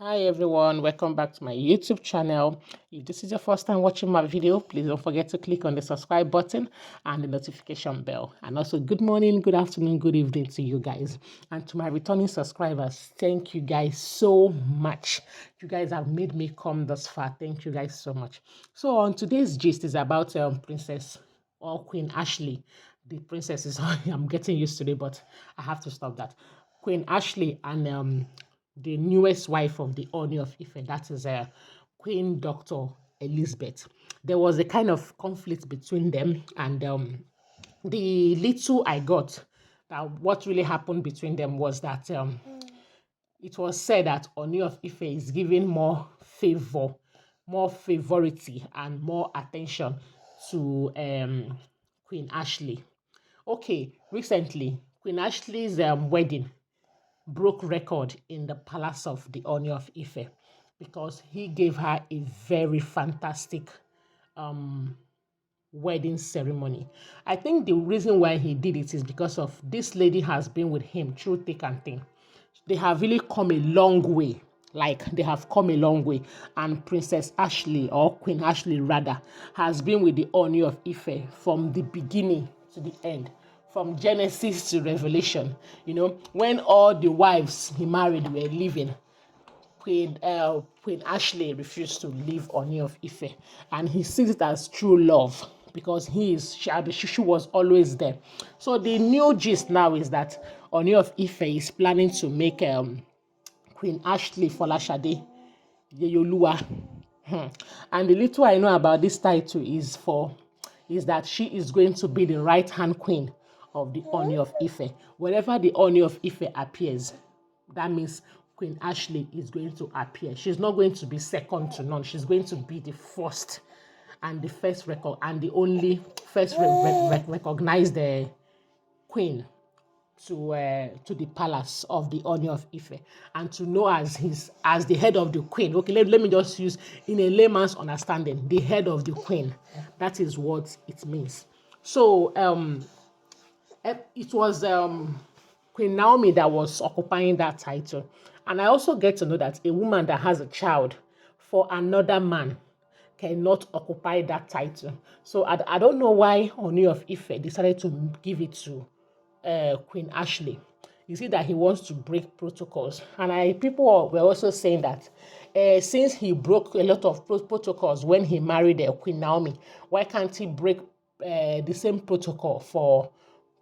Hi everyone, welcome back to my YouTube channel. If this is your first time watching my video, please don't forget to click on the subscribe button and the notification bell. And also good morning, good afternoon, good evening to you guys. And to my returning subscribers, thank you guys so much. You guys have made me come this far. Thank you guys so much. So on today's gist is about Princess or Queen Ashley. The princess is I'm getting used to it, but I have to stop that. Queen Ashley and the newest wife of the Ooni of Ife, that is Queen Dr. Elizabeth. There was a kind of conflict between them, and the little I got that what really happened between them was that it was said that Ooni of Ife is giving more favor, more favority, and more attention to Queen Ashley. Okay, recently, Queen Ashley's wedding broke record in the palace of the Ooni of Ife because he gave her a very fantastic wedding ceremony. I think the reason why he did it is because of this lady has been with him through thick and thin. They have really come a long way. Like they have come a long way. And Princess Ashley, or Queen Ashley rather, has been with the Ooni of Ife from the beginning to the end. From Genesis to Revelation. You know, when all the wives he married were living, Queen Ashley refused to leave Ooni of Ife, and he sees it as true love because she was always there. So the new gist now is that Ooni of Ife is planning to make Queen Ashley Folashade Yeyeluwa. And the little I know about this title is that she is going to be the right hand queen of the Ooni of Ife. Wherever the Ooni of Ife appears, that means Queen Ashley is going to appear. She's not going to be second to none. She's going to be the first and the first record and the only first recognized queen to the palace of the Ooni of Ife, and to know as the head of the queen. Okay, let me just use in a layman's understanding, the head of the queen. That is what it means. So it was Queen Naomi that was occupying that title. And I also get to know that a woman that has a child for another man cannot occupy that title. So I don't know why Ooni of Ife decided to give it to Queen Ashley. You see that he wants to break protocols. And people were also saying that since he broke a lot of protocols when he married Queen Naomi, why can't he break the same protocol for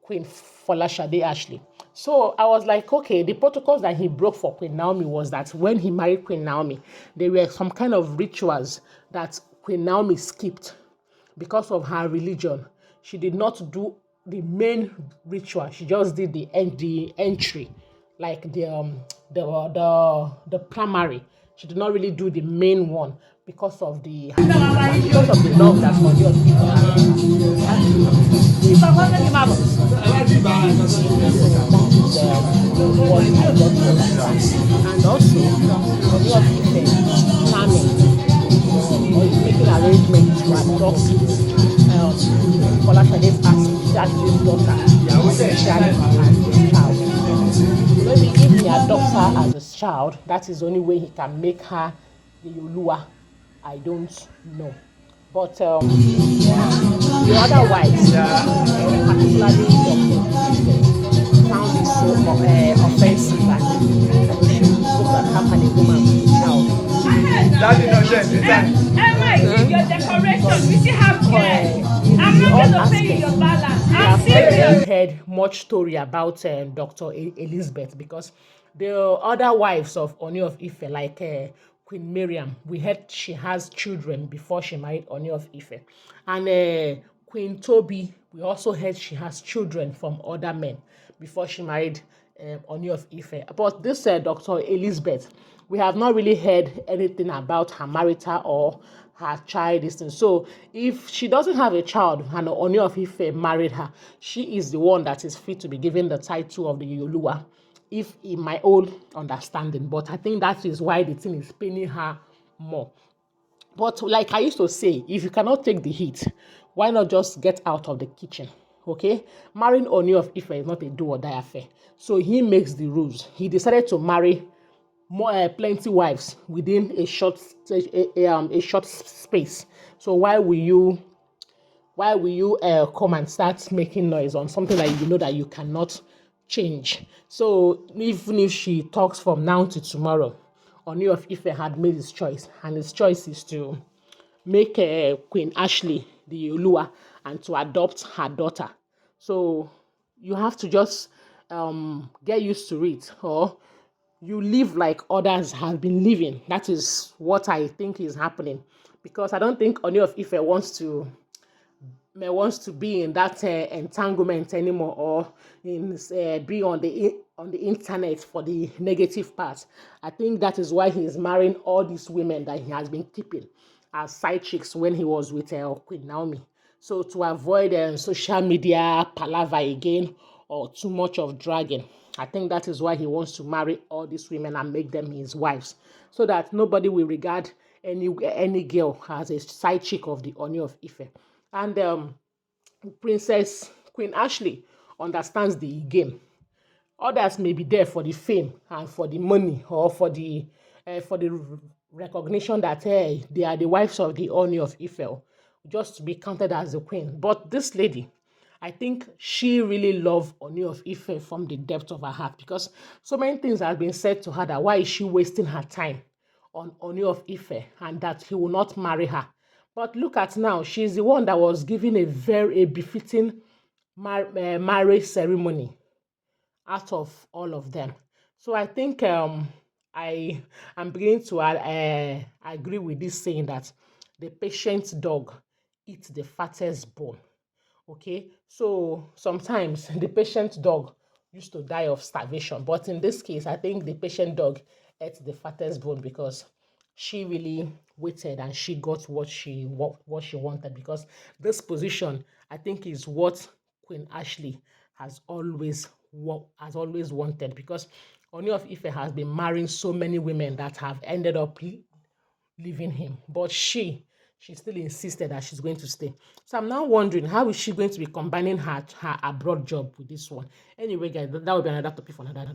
Queen Folashade Ashley? So I was like, okay, the protocols that he broke for Queen Naomi was that when he married Queen Naomi, there were some kind of rituals that Queen Naomi skipped because of her religion. She did not do the main ritual. She just did the entry, like the primary. She did not really do the main one because of the love that for your people and also for your people planning or is making arrangements to adopt Folashade's Ashley's daughter especially as a child. Maybe if he adopts her as a child, that is the only way he can make her the Yeyeluwa. I don't know. But the other wives, particularly found it so offensive and they should look at how can a woman be a child. Your decoration, we still have care. I'm not going to pay you your balance. I'm serious. Heard much story about Dr. Elizabeth because the other wives of Ooni of Ife, like Queen Miriam, we heard she has children before she married Ooni of Ife. And Queen Toby, we also heard she has children from other men before she married Ooni of Ife. But this Dr. Elizabeth, we have not really heard anything about her marital or her child distance. So if she doesn't have a child and Ooni of Ife married her, she is the one that is fit to be given the title of the Yeyeluwa, if in my own understanding. But I think that is why the thing is paining her more. But like I used to say, if you cannot take the heat, why not just get out of the kitchen? Okay? Marrying Ooni of Ife is not a do or die affair. So he makes the rules. He decided to marry more plenty wives within a short space. So why will you come and start making noise on something that you know that you cannot change? So even if she talks from now to tomorrow, Ooni of Ife had made his choice, and his choice is to make Queen Ashley the Yeyeluwa and to adopt her daughter. So you have to just get used to it, or you live like others have been living. That is what I think is happening, because I don't think Ooni of Ife wants to be in that entanglement anymore, or be on the internet for the negative part. I think that is why he is marrying all these women that he has been keeping as side chicks when he was with Queen Naomi. So to avoid social media palaver again, or too much of dragging, I think that is why he wants to marry all these women and make them his wives, so that nobody will regard any girl as a side chick of the Ooni of Ife. And Princess Queen Ashley understands the game. Others may be there for the fame and for the money, or for the recognition that they are the wives of the Ooni of Ife, just to be counted as the queen. But this lady, I think she really loved Ooni of Ife from the depth of her heart, because so many things have been said to her that why is she wasting her time on Ooni of Ife, and that he will not marry her. But look at now, she's the one that was given a befitting marriage ceremony out of all of them. So I think I am beginning to agree with this saying that the patient dog eats the fattest bone. Okay, so sometimes the patient dog used to die of starvation, but in this case, I think the patient dog ate the fattest bone, because she really waited and she got what she wanted. Because this position, I think, is what Queen Ashley has always wanted, because Ooni of Ife has been marrying so many women that have ended up leaving him, but she still insisted that she's going to stay. So I'm now wondering, how is she going to be combining her abroad job with this one? Anyway, guys, that will be another topic for another